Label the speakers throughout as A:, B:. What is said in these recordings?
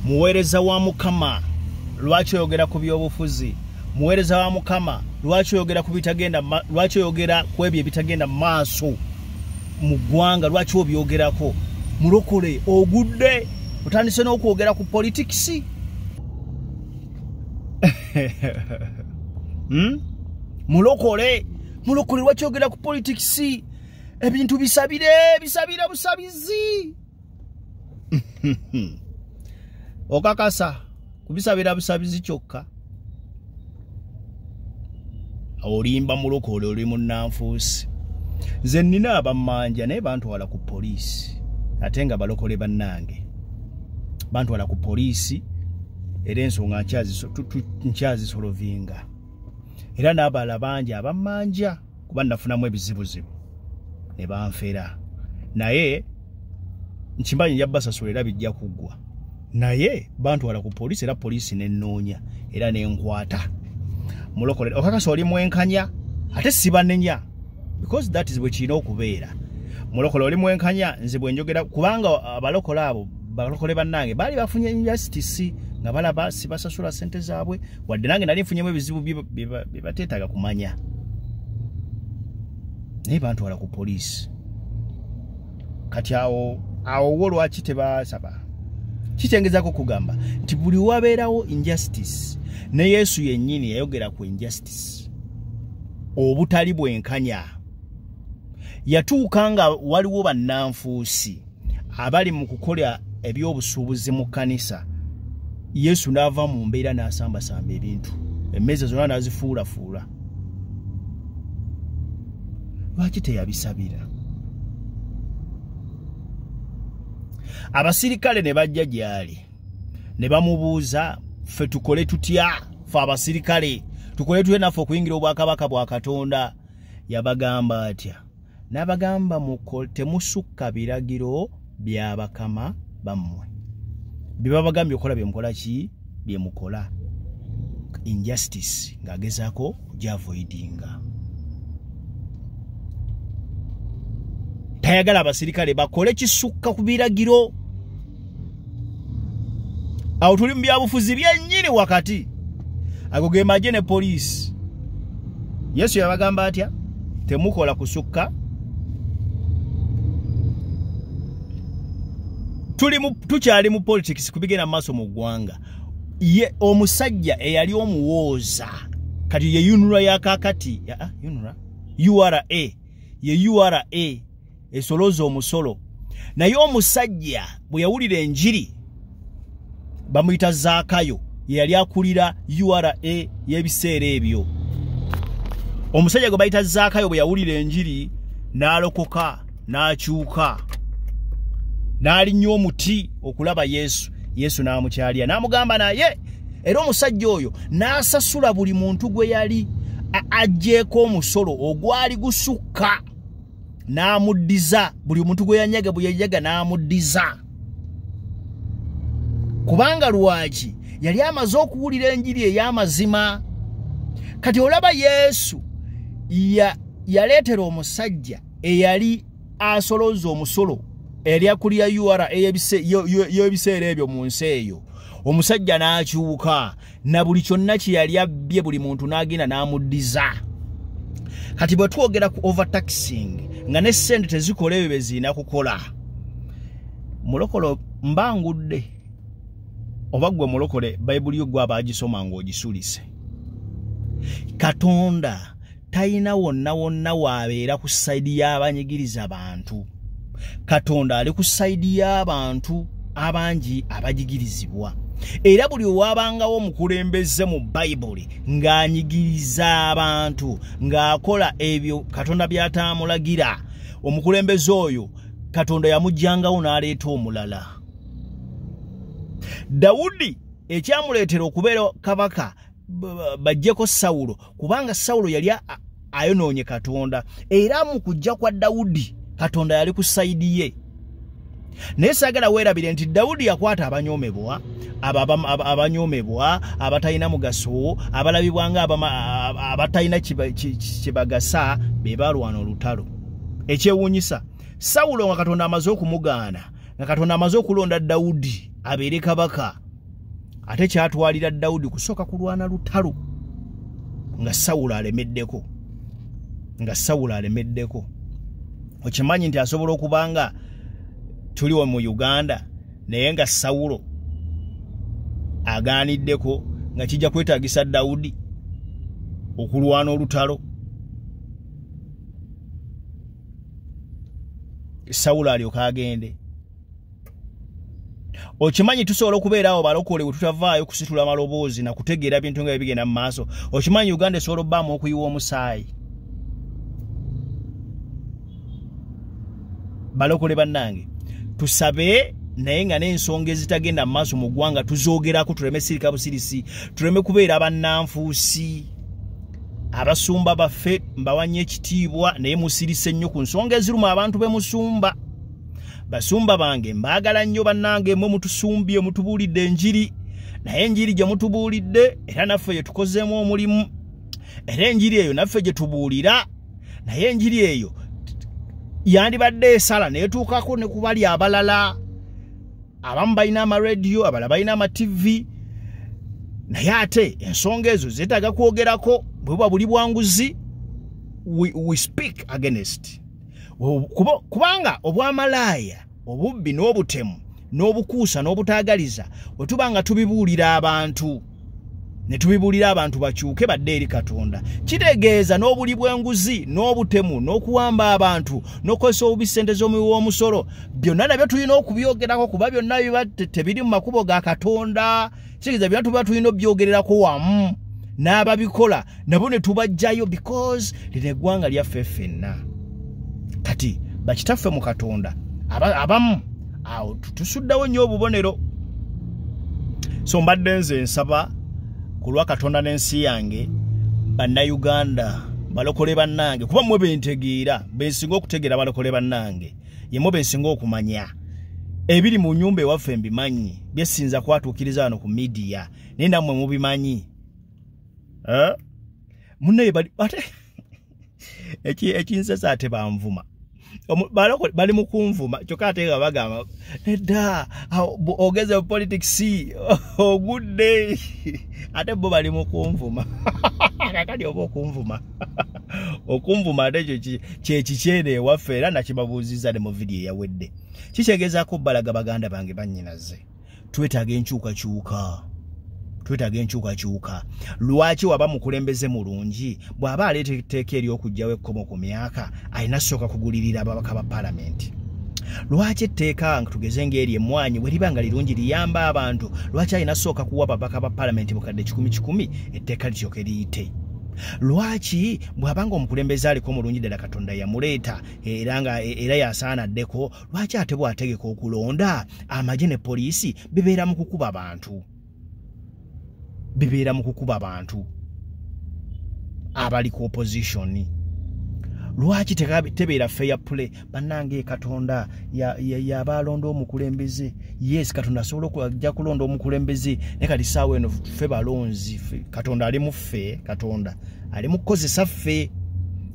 A: muweereza wa Mukama lwaki oyogera ku byobufuzi, muweereza wa Mukama lwaki oyogera ku bitagenda, lwaki oyogera ku ebyo ebitagenda maaso mu ggwanga, lwaki obyogerako? Mulokole ogudde otandise n'okwogera ku politics. Mulokole lwaki oyogera ku politics? Ebintu bisabire busabizi. Okakasa kubisabira busabizi kyokka. Olimba mulokole oli munnanfuusi. Nze nnina abamanja naye bantwala ku poliisi. Ate nga balokole bannange bantwala ku poliisi era ensonga nkyazisolovinga. Era n'abala bangi abamanja kuba nafunamu ebizibuzibu ne banfera. Naye nkimanyi nja basasula era bijja kuggwa. Naye bantwala ku poliisi era poliisi n'ennoonya era n'enkwata. Mulokole okakasa oli mwenkanya ate sibanenya because that is bwe kirina okubeera. Mulokole oli mwenkanya nze bwe njogera kubanga abalokole abo balokole bannange bali bafunye injustice nga balaba sibasasula sente zaabwe wadde nange nali nfunyemu ebizibu bibateetaaga kumanya. Naye bantwala ku poliisi. Kati awo wo lwaki tebasaba? Kitengezako kugamba nti buli wabeerawo injustice ne Yesu yennyini yayogera ku injustice obutali bwenkanya. Yatuuka nga waliwo bannanfuusi abali mu kukola ebyobusuubuzi mu kkanisa. Yesu n'ava mu mbeera n'asambasamba ebintu, emmeeza zonna n'azifuulafuula. Lwaki teyabisabira? Abasirikale ne bajja gy'ali ne bamubuuza, ffe tukole tutya? Ffe abasirikale tukole tutya naffe okuyingira obwakabaka bwa Katonda? Yabagamba atya? N'abagamba temusukka biragiro bya bakama bammwe. Bye babagambye okola bye mukola ki? Bye mukola. Injustice ng'agezaako gy'avoidinga. Tayagala abasirikale bakole kisukka ku biragiro. Awo tuli mu byabufuzi byennyini wakati. Ago ge magye ne poliisi. Yesu yabagamba atya? Temukola kusukka. Tukyali mu politics kubigenda maaso mu ggwanga. Ye omusajja eyali omuwooza kati ye yunura ya kakati URA ye URA esoloza omusolo. Naye omusajja bwe yawulira enjiri bamuyita Zaakayo yali akulira URA y'ebiseera ebyo. Omusajja gwe bayita Zaakayo bwe yawulira enjiri n'alokoka n'akyuka n'alinnya omuti okulaba Yesu. Yesu n'amukyalya n'amugamba naye era omusajja oyo n'asasula buli muntu gwe yali ajjeeko omusolo ogwali gusukka n'amuddiza. Buli muntu gwe yanyaga bwe yajaga n'amuddiza. Kubanga lwaki yali amaze okuwulira enjiri ey'amazima. Kati olaba Yesu yaleetera omusajja eyali asoloza omusolo eri akulira URA y'ebiseera ebyo mu nsi eyo. Omusajja n'akyuka na buli kyonna kye yali abbye buli muntu n'agenda n'amuddiza. Kati bwe twogera ku overtaxing nga ne ssente tezikola ebyo bye zirina kukola, mulokole mbangudde oba gwe mulokole Bayibuli yo gwe abagisoma ng'ogisulise. Katonda talina wonna waabeera ku sayidi y'abanyigiriza abantu. Katonda ali ku sayidi y'abantu abangi abajigirizibwa. Era buli owabangawo omukulembeze mu Bayibuli ng'anyigiriza abantu ng'akola ebyo Katonda by'ataamulagira, omukulembeze oyo Katonda yamujjangawo n'aleeta omulala. Dawudi ekyamuleetera okubeera kabaka bajjeko Sawulo kubanga Sawulo yali ayonoonye Katonda, era mu kujja kwa Dawudi Katonda yali ku sayidi ye. Naye saagala weerabire nti Dawudi yakwata abanyoomebwa, abanyoomebwa abatalina mugaso, abalabibwa nga abatalina kibagasa be balwana olutalo. Ekyewuunyisa Sawulo nga Katonda amaze okumugaana, nga Katonda amaze okulonda Dawudi abeere kabaka, ate kyatwalira Daudi kusooka kulwana lutalo nga Sawulo alemeddeko okimanyi nti asobola okubanga tuliwo mu Uganda naye nga Sawulo agaaniddeko nga kijja kwetaagisa Daudi okulwana olutalo. Sawulo alyoka agende. Okimanyi tusobola okubeera awo balokole bwe tutavaayo kusitula amaloboozi na kutegeera bintu nga bigenda mu maaso. Okimanyi Uganda esobola obbaamu okuyiwa omusaayi. Balokole bannange tusabe naye nga n'ensonga ezitagenda mu maaso mu ggwanga tuzoogerako tuleme sirika busirisi, tuleme kubeera bannanfuusi. Abasumba baffe mbawanye ekitiibwa naye musirise nnyo ku nsonga eziruma abantu be musumba. Basumba bange mbaagala nnyo bannange mmwe mutusumbye mutubuulidde enjiri, naye enjiri gye mutubuulidde era naffe gye tukozeemu omulimu, era enjiri eyo naffe gye tubuulira, naye enjiri eyo yandibadde esala neetuukako ne ku bali abalala. Abamu balina amarediyo, abalala balina amativi, naye ate ensonga ezo zeetaaga kwogerako. Bwe buba buli bwanguzi we speak against. Kubanga obwamalaaya, obubbi n'obutemu n'obukuusa n'obutaagaliza bwe tubanga tubibuulira abantu ne tubibuulira abantu bakyuke badde eri Katonda, kitegeeza n'obuli bw'enguzi n'obutemu n'okuwamba abantu n'okozesa obubi ssente z'omuwi w'omusolo byonna nabyo tulina okubyogerako kuba byonna biba tebiri mu makubo ga Katonda. Kitegeeza byonna tuba tulina obyogererako wamu n'ababikola nabo ne tubajjayo because lino eggwanga lyaffe ffenna. Kati bakitaffe mu Katonda abamu awo tusuddawo nnyo obubonero. So mbadde nze nsaba ku lwa Katonda n'ensi yange bannayuganda balokole bannange kuba mmwe bentegeera bensinga okutegeera balokole bannange yemmwe bensinga okumanya ebiri mu nnyumba ewaffe mbimanyi byesinza kwatuukiriza wano ku media naye nammwe mubimanyi. Munnaye ate ekinsesa ate banvuma bali mu kunvuma kyokka ate nga bagamba nedda ogeze politics ogudde ate bo bali mu kunvuma kakati oba okunvuma ate kyekikyere ewaffe era nakibabuuzizza ne mu vidiyo eyawedde. Kikyegezaako balaga baganda bange bannyinaze twetaaga enkyukakyuka. Lwaki waba mukulembeze mulungi bw'aba aleeta etteeka ery'okugyawo ekkomo ku myaka alina sooka kugulirira ababaka ba palamenti? Lwaki etteeka tugeze ng'eri emmwanyi bwe liba nga lirungi liyamba abantu, lwaki alina sooka kuwa ababaka ba palamenti bukadde 10,000 etteeka lityoke liyite? Lwaki bw'abanga omukulembeze aliko mulungi ddala Katonda yamuleeta era yasaanaddeko, lwaki ate bw'ategeka okulonda amagye ne poliisi bibeera mu kukuba abantu abali ku opposition? Lwaki tebeera fair play? Bannange Katonda yabalonda omukulembeze. Yes, Katonda asobola okujja kulonda omukulembeze naye kati ssaawa eno ffe balonzi, Katonda ali mu ffe, Katonda ali mu kukozesa ffe,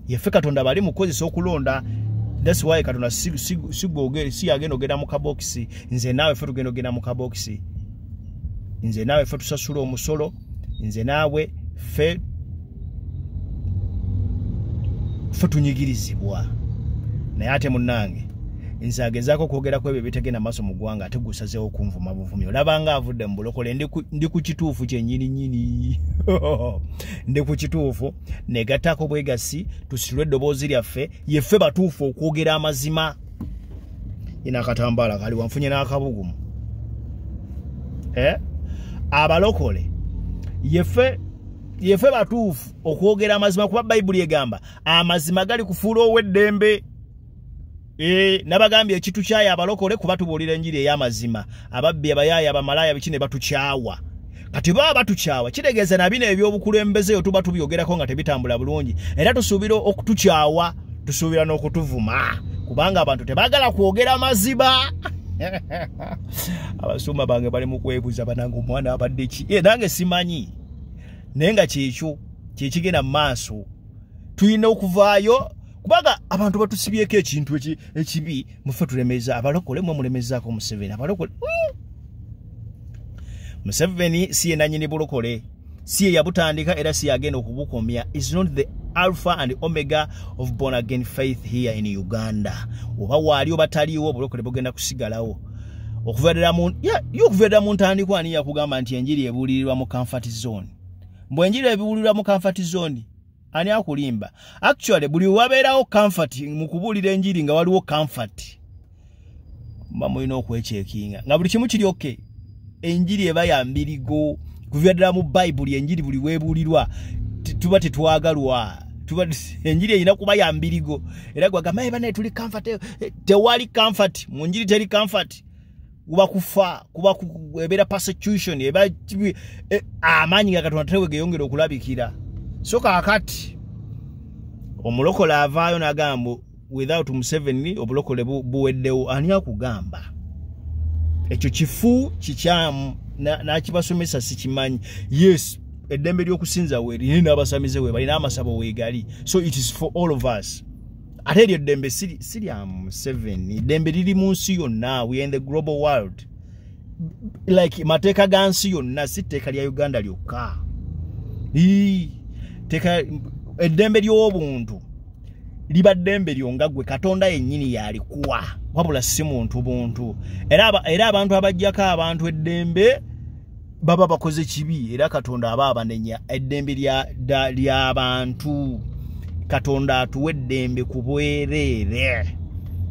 A: yeffe Katonda bali mu kukozesa okulonda. That's why Katonda si yagenda ogenda mu kabokisi, nze naawe ffe tugenda ogenda mu kabokisi, nze naawe ffe tusasula omusolo, nze naawe ffe tunyigirizibwa. Naye ate munnange nze agezaako okwogerako ebyo bitegenda maaso mu ggwanga ate gusazeewo okunvuma buvumi. Olaba nga avudde mu bulokole ndi ku kituufu kyennyininyini ndi ku kituufu negattako bwegasi tusitule eddoboozi lyaffe yeffe batuufu okwogera amazima. Yina akatambaala kali wanfunye n'akabugumu. Abalokole yeffe batuufu okwogera amazima kuba Bayibuli egamba amazima gali kufuula ow'eddembe. Nabagambye ekitu kyayo abalokole kuba tubuulira enjiri ey'amazima. Ababbi, abayaaya, abamalaaya biki ne batukyawa. Kati baba batukyawa kitegeeza na bino ebyobukulembeze tuba tubyogerako nga tebitambula bulungi, era tusuubira okutukyawa, tusuubira n'okutuvuma kubanga abantu tebaagala kwogera mazima. Abasumba bange bali mu kwebuuza banange omwana abadde ki? Nange simanyi naye nga kyekyo kyekigenda mu maaso. Tulina okuvaayo kubanga abantu batusibyeko ekintu ekibi muffe tulemeza abalokole mwe mulemezaako Museveni. Abalokole Museveni siye nanyini bulokole, siye yabutandika era siye agenda okubukomya. Is not the alpha and omega of born again faith here in Uganda. Oba wali oba taliwo bulokole bugenda kusigalawo. Okuvedera mu ntandikwa ani yakugamba nti enjiri ebuulirirwa mu comfort zone. Mbwe enjiri ebuulirwa mu comfort zone ani akulimba. Actually buli wabeerawo comfort mu kubuulira enjiri nga waliwo comfort. Mulina okwechekinga nga buli kimu kiri okay. Enjiri eba ya mbirigo kuvedera mu Bible enjiri buli webuulirwa tuba tetwagalwa. Enjiri erina kuba ya mbirigo era gwagamba eba ne tuli comfort tewali comfort mu njiri teri comfort. Kuba kufa kuba kubeera persecution eba amanyi ga Katonda tewege yongera okulabikira. So kakati omulokole avaayo n'agamba without Museveni obulokole buweddewo ani akugamba ekyo kifu kikyamu n'akibasomesa sikimanyi. Yes eddembe ly'okusinza weeri n'abasamize we balina amasabo weegali. So it is for all of us. Ate eryo eddembe siri Museveni, eddembe liri mu nsi yonna. We are in the global world. Like mateeka ga nsi yonna si tteeka lya Uganda lyokka. Teka eddembe ly'obuntu liba ddembe lyonga gwe Katonda yennyini yalikuwa wabula si muntu buntu. Era abantu abajjako abantu eddembe baba bakoze kibi era Katonda aba abanenya eddembe ly'abantu. Katonda atuwa eddembe ku bwereere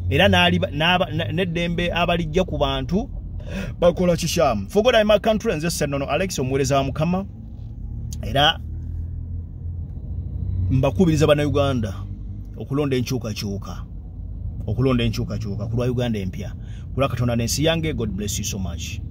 A: era n'eddembe abalijja ku bantu bakola kikyamu. For God in my country nze Senono Alex omuweereza wa Mukama era mbakubiriza bana Uganda okulonda enkyukakyuka ku lwa Uganda empya. Kula Katonda n'ensi yange. God bless you so much.